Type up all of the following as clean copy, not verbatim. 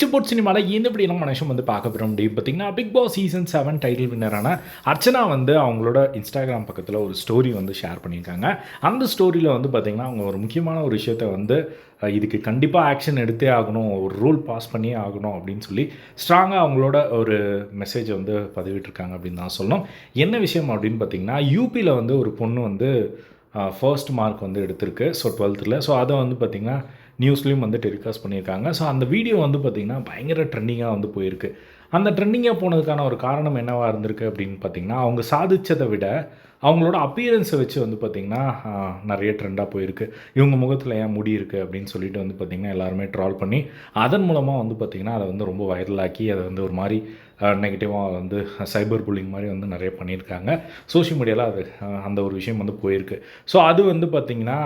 Picture சினிமாவில் எப்படி நம்ம மனுஷன் வந்து பார்க்க போகிறோம் அப்படின்னு பார்த்தீங்கன்னா, பிக் பாஸ் சீசன் 7 டைட்டில் வின்னரான அர்ச்சனா வந்து அவங்களோட இன்ஸ்டாகிராம் பக்கத்தில் ஒரு ஸ்டோரி வந்து ஷேர் பண்ணியிருக்காங்க. அந்த ஸ்டோரியில் வந்து பார்த்திங்கன்னா, அவங்க ஒரு முக்கியமான ஒரு விஷயத்தை வந்து இதுக்கு கண்டிப்பாக ஆக்ஷன் எடுத்தே ஆகணும், ஒரு ரூல் பாஸ் பண்ணியே ஆகணும் அப்படின்னு சொல்லி ஸ்ட்ராங்காக அவங்களோட ஒரு மெசேஜ் வந்து பதிவிட்டிருக்காங்க அப்படின்னு தான் சொல்லணும். என்ன விஷயம் அப்படின்னு பார்த்திங்கன்னா, யூபியில் வந்து ஒரு பொண்ணு வந்து ஃபர்ஸ்ட் மார்க் வந்து எடுத்திருக்கு. So 12th. ஸோ அதை வந்து பார்த்திங்கன்னா நியூஸ்லேயும் வந்து டெலிகாஸ்ட் பண்ணியிருக்காங்க. ஸோ அந்த வீடியோ வந்து பார்த்திங்கன்னா பயங்கர ட்ரெண்டிங்காக வந்து போயிருக்கு. அந்த ட்ரெண்டிங்காக போனதுக்கான ஒரு காரணம் என்னவாக இருந்திருக்கு அப்படின்னு பார்த்திங்கன்னா, அவங்க சாதித்ததை விட அவங்களோட அப்பியரன்ஸை வச்சு வந்து பார்த்திங்கன்னா நிறைய ட்ரெண்டாக போயிருக்கு. இவங்க முகத்தில் ஏன் முடி இருக்குது அப்படின்னு சொல்லிட்டு வந்து பார்த்திங்கன்னா எல்லாருமே ட்ரால் பண்ணி அதன் மூலமாக வந்து பார்த்திங்கன்னா அதை வந்து ரொம்ப வைரலாக்கி அதை வந்து ஒரு மாதிரி நெகட்டிவாக வந்து சைபர் புல்லிங் மாதிரி வந்து நிறைய பண்ணியிருக்காங்க. சோஷியல் மீடியாவில் அது அந்த ஒரு விஷயம் வந்து போயிருக்கு. ஸோ அது வந்து பார்த்திங்கன்னா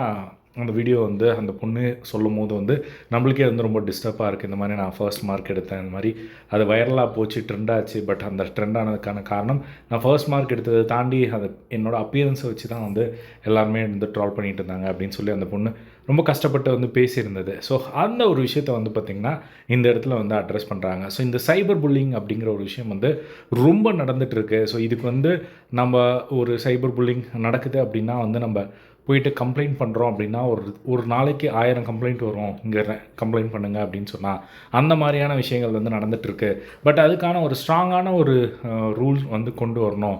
அந்த வீடியோ வந்து அந்த பொண்ணு சொல்லும்போது வந்து நம்மளுக்கே வந்து ரொம்ப டிஸ்டர்பாக இருக்குது. இந்த மாதிரி நான் ஃபர்ஸ்ட் மார்க் எடுத்தேன், இந்த மாதிரி அது வைரலாக போச்சு, ட்ரெண்டாச்சு. பட் அந்த ட்ரெண்ட் ஆனதுக்கான காரணம் நான் ஃபர்ஸ்ட் மார்க் எடுத்ததை தாண்டி அது என்னோடய அப்பியரன்ஸை வச்சு தான் வந்து எல்லாருமே வந்து ட்ரால் பண்ணிகிட்டு இருந்தாங்க அப்படின்னு சொல்லி அந்த பொண்ணு ரொம்ப கஷ்டப்பட்டு வந்து பேசியிருந்தது. ஸோ அந்த ஒரு விஷயத்தை வந்து பார்த்திங்கன்னா இந்த இடத்துல வந்து அட்ரஸ் பண்ணுறாங்க. ஸோ இந்த சைபர் புல்லிங் அப்படிங்கிற ஒரு விஷயம் வந்து ரொம்ப நடந்துகிட்ருக்கு. ஸோ இதுக்கு வந்து நம்ம ஒரு சைபர் புல்லிங் நடக்குது அப்படின்னா வந்து நம்ம போயிட்டு கம்ப்ளைண்ட் பண்ணுறோம் அப்படின்னா ஒரு நாளைக்கு 1000 கம்ப்ளைண்ட் வரும், இங்கே கம்ப்ளைண்ட் பண்ணுங்கள் அப்படின்னு சொன்னால் அந்த மாதிரியான விஷயங்கள் வந்து நடந்துகிட்ருக்கு. பட் அதுக்கான ஒரு ஸ்ட்ராங்கான ஒரு ரூல் வந்து கொண்டு வரணும்.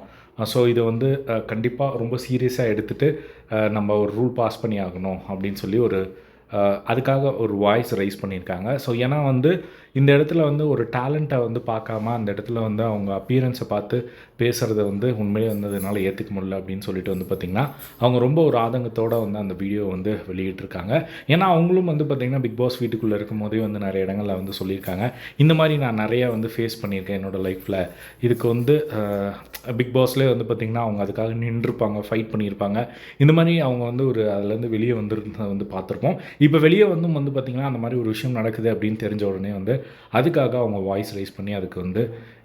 ஸோ இதை வந்து கண்டிப்பாக ரொம்ப சீரியஸாக எடுத்துகிட்டு நம்ம ஒரு ரூல் பாஸ் பண்ணி ஆகணும் அப்படின்னு சொல்லி அதுக்காக ஒரு வாய்ஸ் ரைஸ் பண்ணியிருக்காங்க. ஸோ ஏன்னா வந்து இந்த இடத்துல வந்து ஒரு டேலண்ட்டை வந்து பார்க்காம அந்த இடத்துல வந்து அவங்க அப்பியரன்ஸை பார்த்து பேசுகிறத வந்து உண்மையிலே வந்து அதனால் ஏற்றுக்க முடியல அப்படின்னு சொல்லிட்டு வந்து பார்த்திங்கன்னா அவங்க ரொம்ப ஒரு ஆதங்கத்தோடு வந்து அந்த வீடியோ வந்து வெளியிட்டிருக்காங்க. ஏன்னா அவங்களும் வந்து பார்த்திங்கன்னா பிக் பாஸ் வீட்டுக்குள்ளே இருக்கும் போதே வந்து நிறைய இடங்களில் வந்து சொல்லியிருக்காங்க, இந்த மாதிரி நான் நிறையா வந்து ஃபேஸ் பண்ணியிருக்கேன் என்னோடய லைஃப்பில். இதுக்கு வந்து பிக் பாஸ்லேயே வந்து பார்த்திங்கன்னா அவங்க அதுக்காக நின்றுருப்பாங்க, ஃபைட் பண்ணியிருப்பாங்க. இந்த மாதிரி அவங்க வந்து ஒரு அதுலேருந்து வெளியே வந்து பார்த்துருப்போம். இப்போ வெளியே வந்து பார்த்திங்கன்னா அந்த மாதிரி ஒரு விஷயம் நடக்குது அப்படின்னு தெரிஞ்ச உடனே வந்து அதுக்காக அவங்க வாய்ஸ் ரைஸ் பண்ணி அதுக்கு வந்து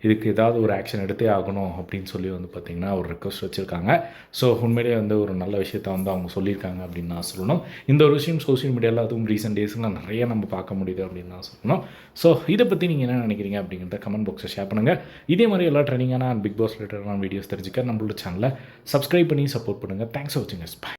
இதுக்கு ஏதாவது ஒரு ஆக்ஷன் எடுத்தே ஆகணும் அப்படின்னு சொல்லி வந்து பார்த்திங்கன்னா ஒரு ரெக்வஸ்ட் வச்சுருக்காங்க. ஸோ உண்மையிலே வந்து ஒரு நல்ல விஷயத்தை வந்து அவங்க சொல்லியிருக்காங்க அப்படின்னு நான் சொல்லணும். இந்த ஒரு விஷயம் சோஷியல் மீடியாவில் அதுவும் ரீசெண்ட் டேஸில் நிறைய நம்ம பார்க்க முடியுது அப்படின்னு நான் சொல்லணும். ஸோ இதை பற்றி நீங்கள் என்ன நினைக்கிறீங்க அப்படிங்கிறத கமெண்ட் பாக்ஸில் ஷேர் பண்ணுங்கள். இதே மாதிரி எல்லா ட்ரெண்டிங்கான பிக் பாஸ் ரிலேட்டடான வீடியோஸ் தெரிஞ்சுக்க நம்மளோட சேனலை சப்ஸ்கிரைப் பண்ணி சப்போர்ட் பண்ணுங்கள். தேங்க்ஸ் ஃபார் வாட்சிங். பை.